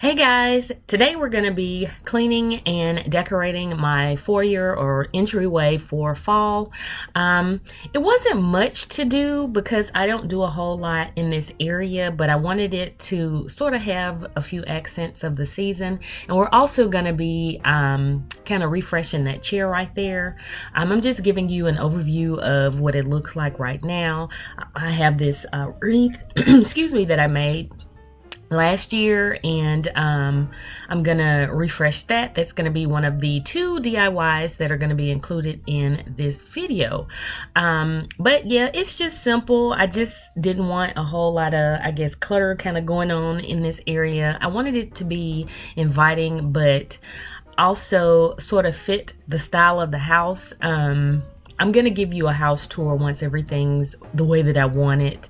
Hey guys, today we're going to be cleaning and decorating my foyer or entryway for fall. It wasn't much to do because I don't do a whole lot in this area, but I wanted it to sort of have a few accents of the season. And we're also going to be kind of refreshing that chair right there. I'm just giving you an overview of what it looks like right now. I have this wreath, excuse me, that I made last year, and I'm gonna refresh that. That's gonna be one of the 2 DIYs that are gonna be included in this video. But yeah, it's just simple. I just didn't want a whole lot of, I guess, clutter kind of going on in this area. I wanted it to be inviting, but also sort of fit the style of the house. I'm going to give you a house tour once everything's the way that I want it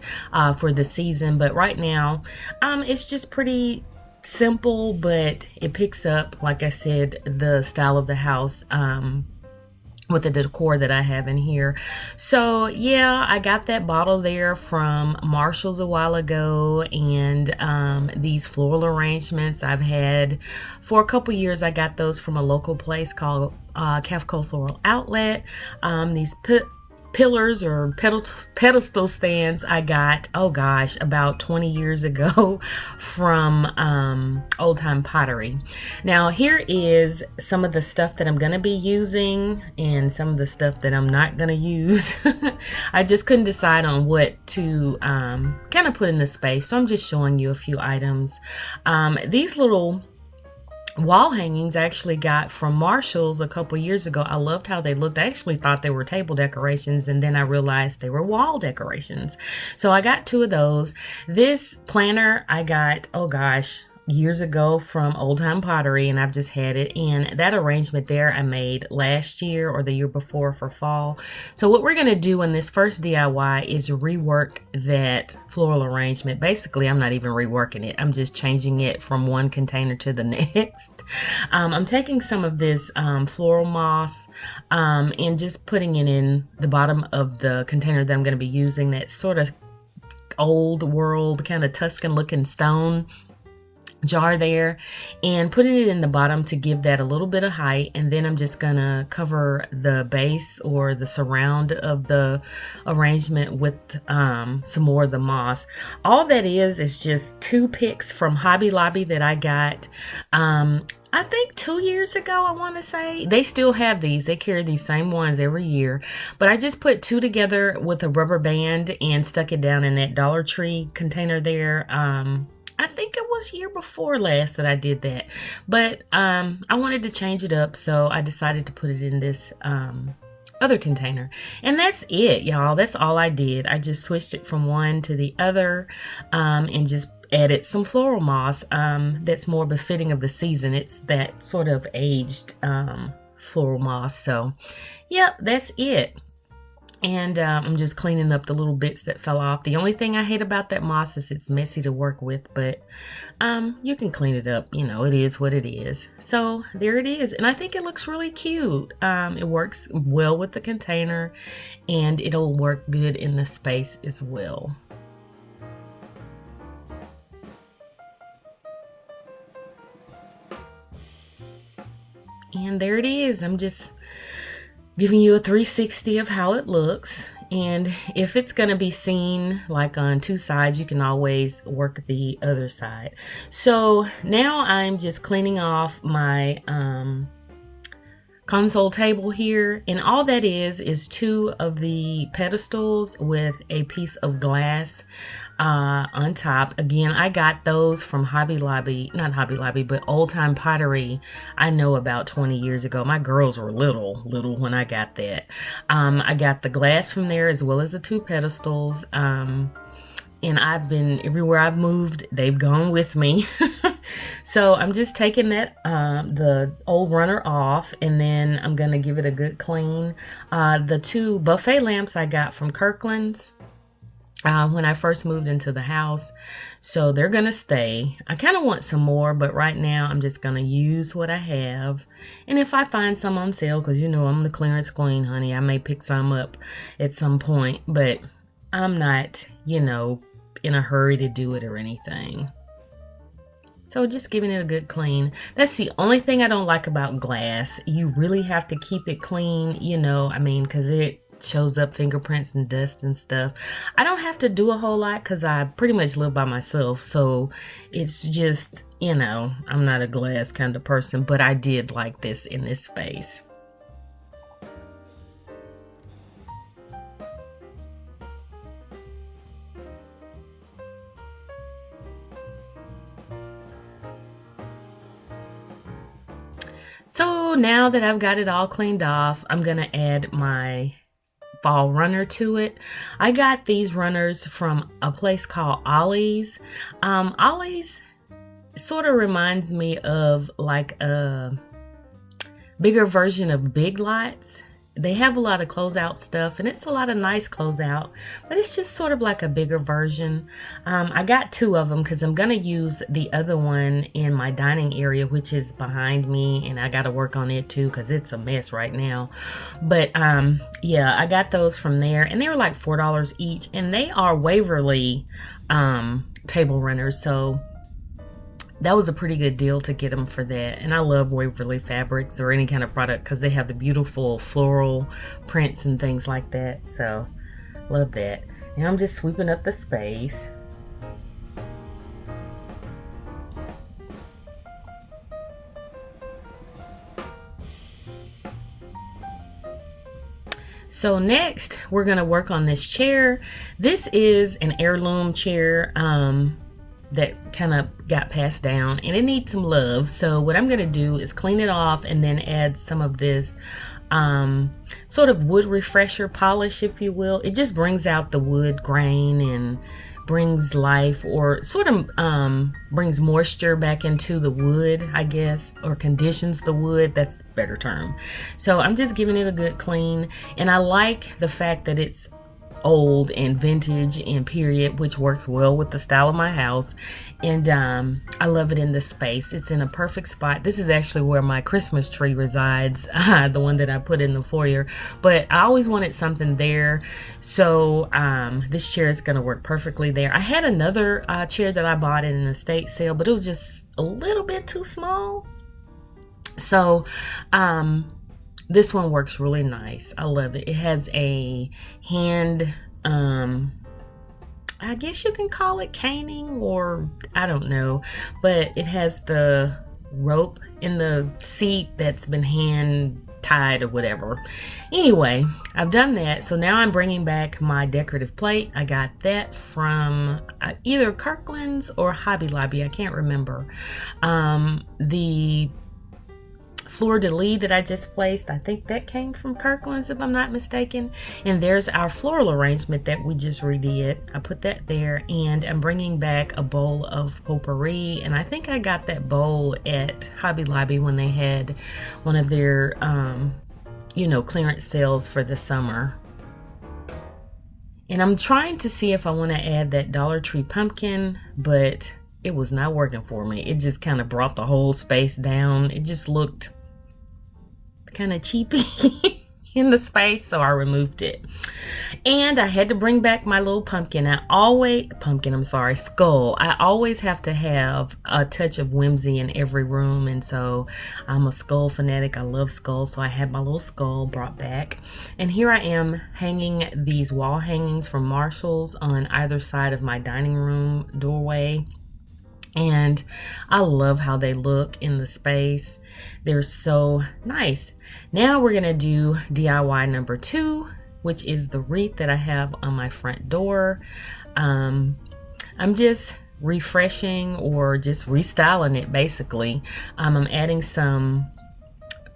for the season. But right now, it's just pretty simple, but it picks up, like I said, the style of the house with the decor that I have in here. So yeah, I got that bottle there from Marshall's a while ago, and these floral arrangements I've had for a couple years. I got those from a local place called Cafco Floral Outlet. These pillars or pedestal stands I got, oh gosh, about 20 years ago from Old Time Pottery. Now here is some of the stuff that I'm going to be using and some of the stuff that I'm not going to use. I just couldn't decide on what to kind of put in the space, so I'm just showing you a few items. These little wall hangings I actually got from Marshall's a couple years ago. I loved how they looked. I actually thought they were table decorations, and then I realized they were wall decorations. So I got 2 of those. This planner I got, oh gosh, years ago from Old Time Pottery, and I've just had it. And that arrangement there I made last year or the year before for fall. So what we're going to do in this first DIY is rework that floral arrangement. Basically, I'm not even reworking it. I'm just changing it from one container to the next. I'm taking some of this floral moss and just putting it in the bottom of the container that I'm going to be using, that sort of old world kind of Tuscan looking stone jar there, and putting it in the bottom to give that a little bit of height. And then I'm just gonna cover the base or the surround of the arrangement with some more of the moss. All that is just 2 picks from Hobby Lobby that I got I think 2 years ago. I want to say they still have these. They carry these same ones every year, but I just put 2 together with a rubber band and stuck it down in that Dollar Tree container there. I think it was year before last that I did that, but I wanted to change it up, so I decided to put it in this other container. And that's it, y'all. That's all I did. I just switched it from one to the other and just added some floral moss that's more befitting of the season. It's that sort of aged floral moss. So yep, that's it. And I'm just cleaning up the little bits that fell off. The only thing I hate about that moss is it's messy to work with, but you can clean it up. You know, it is what it is. So there it is. And I think it looks really cute. It works well with the container, and it'll work good in the space as well. And there it is. I'm just giving you a 360 of how it looks. And if it's going to be seen like on 2 sides, you can always work the other side. So now I'm just cleaning off my console table here, and all that is 2 of the pedestals with a piece of glass on top. Again, I got those from Hobby Lobby, not Hobby Lobby, but Old Time Pottery. I know about 20 years ago. My girls were little when I got that. I got the glass from there as well as the 2 pedestals. And I've been everywhere I've moved, they've gone with me. So I'm just taking that the old runner off, and then I'm gonna give it a good clean. The 2 buffet lamps I got from Kirkland's when I first moved into the house, so they're gonna stay. I kind of want some more, but right now I'm just gonna use what I have, and if I find some on sale, because you know I'm the clearance queen, honey, I may pick some up at some point, but I'm not, you know, in a hurry to do it or anything. So just giving it a good clean. That's the only thing I don't like about glass. You really have to keep it clean, you know, I mean, because it shows up fingerprints and dust and stuff. I don't have to do a whole lot because I pretty much live by myself. So it's just, you know, I'm not a glass kind of person, but I did like this in this space. So now that I've got it all cleaned off, I'm gonna add my fall runner to it. I got these runners from a place called Ollie's. Ollie's sort of reminds me of like a bigger version of Big Lots. They have a lot of closeout stuff, and it's a lot of nice closeout, but it's just sort of like a bigger version. I got two of them because I'm going to use the other one in my dining area, which is behind me, and I got to work on it too because it's a mess right now. But yeah, I got those from there, and they were like $4 each, and they are Waverly table runners, so that was a pretty good deal to get them for that. And I love Waverly fabrics or any kind of product because they have the beautiful floral prints and things like that. So love that. Now I'm just sweeping up the space. So next we're going to work on this chair. This is an heirloom chair. That kind of got passed down, and it needs some love. So what I'm going to do is clean it off and then add some of this sort of wood refresher polish, if you will. It just brings out the wood grain and brings life, or sort of brings moisture back into the wood, I guess, or conditions the wood. That's the better term. So I'm just giving it a good clean, and I like the fact that it's old and vintage and period, which works well with the style of my house. And I love it in this space. It's in a perfect spot. This is actually where my Christmas tree resides, the one that I put in the foyer, but I always wanted something there, so this chair is going to work perfectly there. I had another chair that I bought in an estate sale, but it was just a little bit too small, so this one works really nice. I love it. It has a hand, I guess you can call it caning, or I don't know, but it has the rope in the seat that's been hand tied or whatever. Anyway, I've done that. So now I'm bringing back my decorative plate. I got that from either Kirkland's or Hobby Lobby. I can't remember. The fleur-de-lis that I just placed, I think that came from Kirkland's if I'm not mistaken. And there's our floral arrangement that we just redid. I put that there, and I'm bringing back a bowl of potpourri, and I think I got that bowl at Hobby Lobby when they had one of their you know, clearance sales for the summer. And I'm trying to see if I want to add that Dollar Tree pumpkin, but it was not working for me. It just kind of brought the whole space down. It just looked kind of cheapy in the space, so I removed it. And I had to bring back my little pumpkin. Skull. I always have to have a touch of whimsy in every room, and so I'm a skull fanatic. I love skulls, so I had my little skull brought back. And here I am hanging these wall hangings from Marshall's on either side of my dining room doorway. And I love how they look in the space. They're so nice. Now we're gonna do DIY number 2, which is the wreath that I have on my front door. I'm just refreshing or just restyling it basically. I'm adding some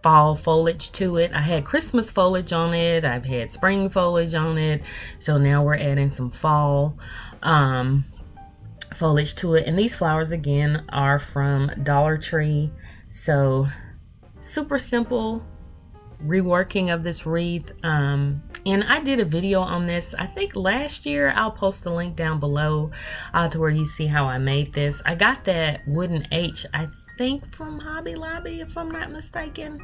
fall foliage to it. I had Christmas foliage on it. I've had spring foliage on it. So now we're adding some fall foliage to it, and these flowers again are from Dollar Tree. So super simple reworking of this wreath, and I did a video on this I think last year. I'll post the link down below to where you see how I made this. I got that wooden H, I think, from Hobby Lobby if I'm not mistaken,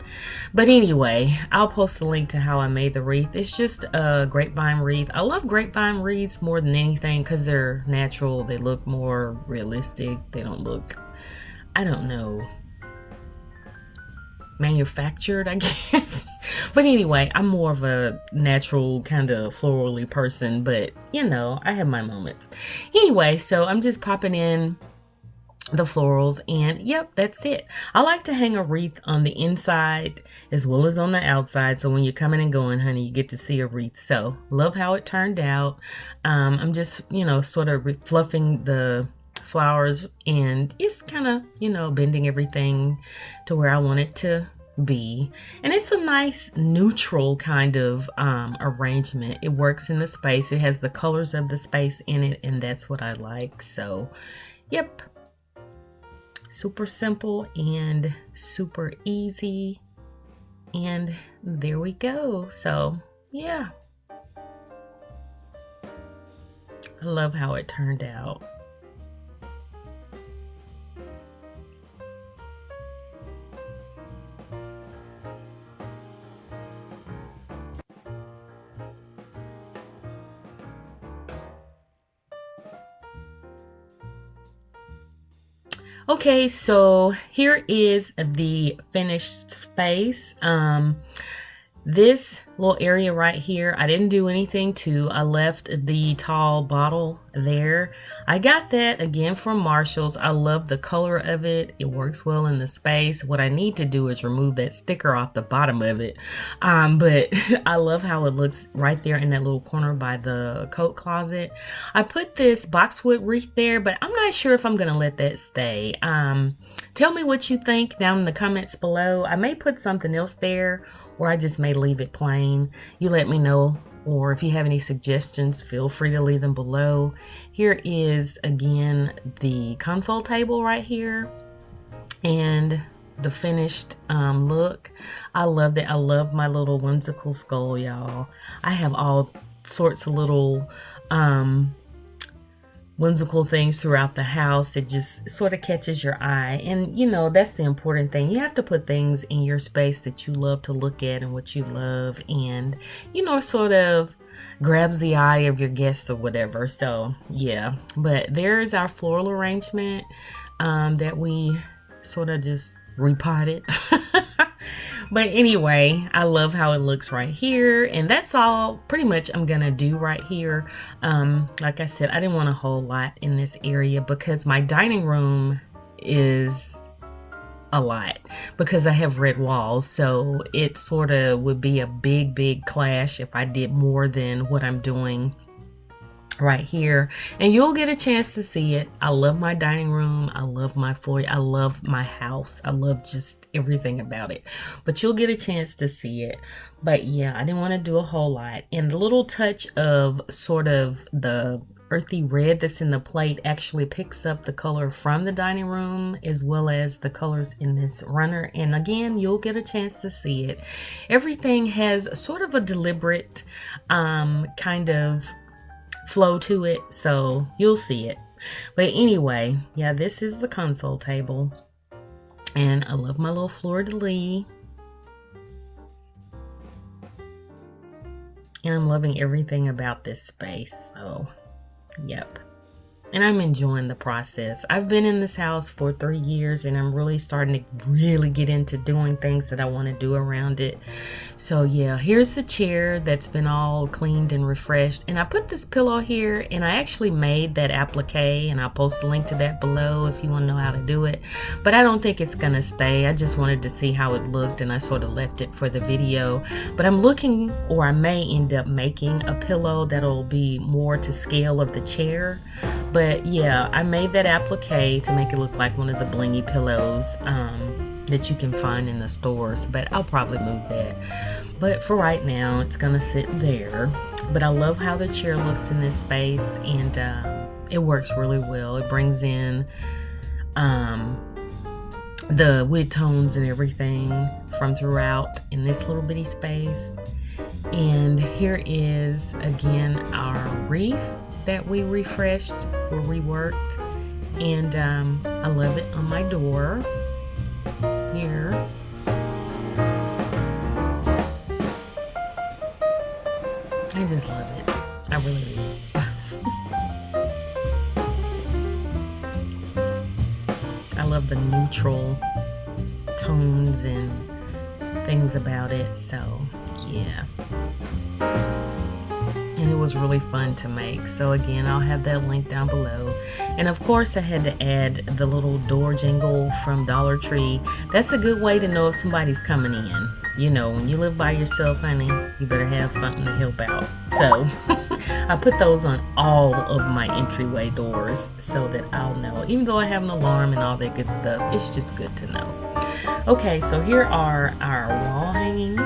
but anyway, I'll post the link to how I made the wreath. It's just a grapevine wreath. I love grapevine wreaths more than anything because they're natural. They look more realistic. They don't look I don't know, manufactured, I guess. But anyway, I'm more of a natural kind of florally person, but you know, I have my moments. Anyway, so I'm just popping in the florals, and yep, that's it. I like to hang a wreath on the inside as well as on the outside, so when you're coming and going, honey, you get to see a wreath. So love how it turned out. I'm just, you know, sort of fluffing the flowers and just kind of, you know, bending everything to where I want it to be. And it's a nice neutral kind of arrangement. It works in the space. It has the colors of the space in it, and that's what I like. So yep, super simple and super easy, and there we go. So yeah, I love how it turned out. Okay, so here is the finished space. This little area right here, I didn't do anything to. I left the tall bottle there. I got that again from Marshall's. I love the color of it. It works well in the space. What I need to do is remove that sticker off the bottom of it. But I love how it looks right there in that little corner by the coat closet. I put this boxwood wreath there, but I'm not sure if I'm gonna let that stay. Tell me what you think down in the comments below. I may put something else there, or I just may leave it plain. You let me know, or if you have any suggestions, feel free to leave them below. Here is, again, the console table right here, and the finished look. I loved it. I love my little whimsical skull, y'all. I have all sorts of little whimsical things throughout the house that just sort of catches your eye. And you know, that's the important thing. You have to put things in your space that you love to look at and what you love, and you know, sort of grabs the eye of your guests or whatever. So yeah, but there's our floral arrangement that we sort of just repotted. But anyway, I love how it looks right here, and that's all pretty much I'm gonna do right here. Like I said, I didn't want a whole lot in this area because my dining room is a lot because I have red walls, so it sort of would be a big clash if I did more than what I'm doing right here. And you'll get a chance to see it. I love my dining room. I love my foyer. I love my house. I love just everything about it, but you'll get a chance to see it. But yeah, I didn't want to do a whole lot, and the little touch of sort of the earthy red that's in the plate actually picks up the color from the dining room as well as the colors in this runner. And again, you'll get a chance to see it. Everything has sort of a deliberate kind of flow to it, so you'll see it. But anyway, yeah, this is the console table, and I love my little fleur-de-lis, and I'm loving everything about this space. So yep, and I'm enjoying the process. I've been in this house for 3 years, and I'm really starting to really get into doing things that I want to do around it. So yeah, here's the chair that's been all cleaned and refreshed, and I put this pillow here, and I actually made that applique, and I'll post a link to that below if you want to know how to do it. But I don't think it's gonna stay. I just wanted to see how it looked, and I sort of left it for the video. But I'm looking, or I may end up making a pillow that'll be more to scale of the chair. But yeah, I made that applique to make it look like one of the blingy pillows that you can find in the stores, but I'll probably move that. But for right now, it's gonna sit there. But I love how the chair looks in this space, and it works really well. It brings in the wood tones and everything from throughout in this little bitty space. And here is again our wreath that we refreshed or reworked, and I love it on my door here. I just love it. I really do. I love the neutral tones and things about it. So yeah, and it was really fun to make. So again, I'll have that link down below. And of course I had to add the little door jingle from Dollar Tree. That's a good way to know if somebody's coming in. You know, when you live by yourself, honey, you better have something to help out. So I put those on all of my entryway doors so that I'll know. Even though I have an alarm and all that good stuff, it's just good to know. Okay, so here are our wall hangings.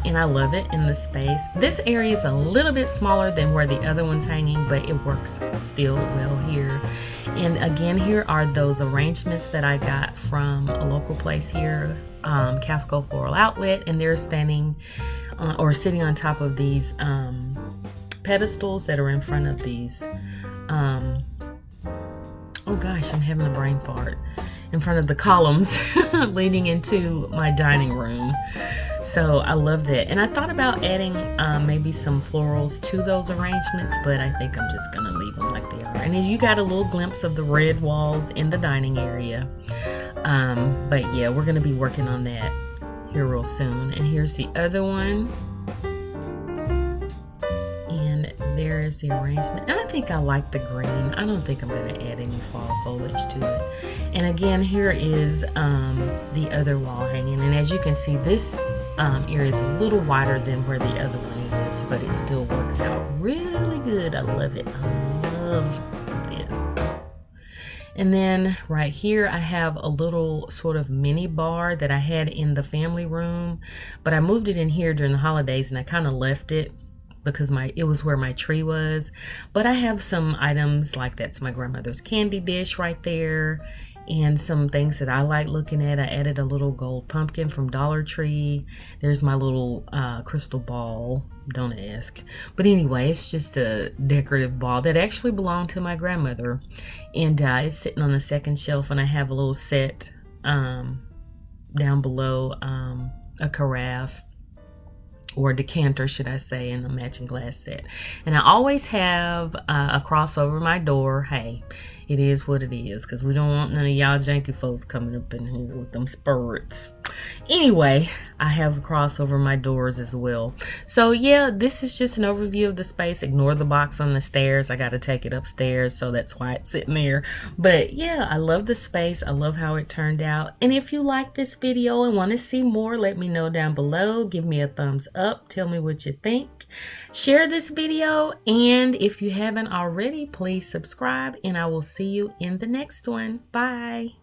And I love it in the space. This area is a little bit smaller than where the other one's hanging, but it works still well here. And again, here are those arrangements that I got from a local place here, Cafco Floral Outlet, and they're standing or sitting on top of these pedestals that are in front of these. Oh gosh, I'm having a brain fart. In front of the columns leading into my dining room. So I love that. And I thought about adding maybe some florals to those arrangements, but I think I'm just gonna leave them like they are. And as you got a little glimpse of the red walls in the dining area. But yeah, we're gonna be working on that here real soon. And here's the other one. And there is the arrangement. And I think I like the green. I don't think I'm gonna add any fall foliage to it. And again, here is the other wall hanging. And as you can see, this area is a little wider than where the other one is, but it still works out really good. I love it. I love this. And then right here, I have a little sort of mini bar that I had in the family room, but I moved it in here during the holidays and I kind of left it because it was where my tree was. But I have some items like that's my grandmother's candy dish right there. And some things that I like looking at. I added a little gold pumpkin from Dollar Tree. There's my little crystal ball. Don't ask. But anyway, it's just a decorative ball that actually belonged to my grandmother. And it's sitting on the second shelf. And I have a little set down below, a carafe. Or decanter, should I say, and a matching glass set. And I always have a cross over my door. Hey, it is what it is, because we don't want none of y'all janky folks coming up in here with them spurts. Anyway, I have a cross over my doors as well. So yeah, this is just an overview of the space. Ignore the box on the stairs. I got to take it upstairs, so that's why it's sitting there. But yeah, I love the space. I love how it turned out. And if you like this video and want to see more, let me know down below. Give me a thumbs up. Tell me what you think. Share this video. And if you haven't already, please subscribe. And I will see you in the next one. Bye.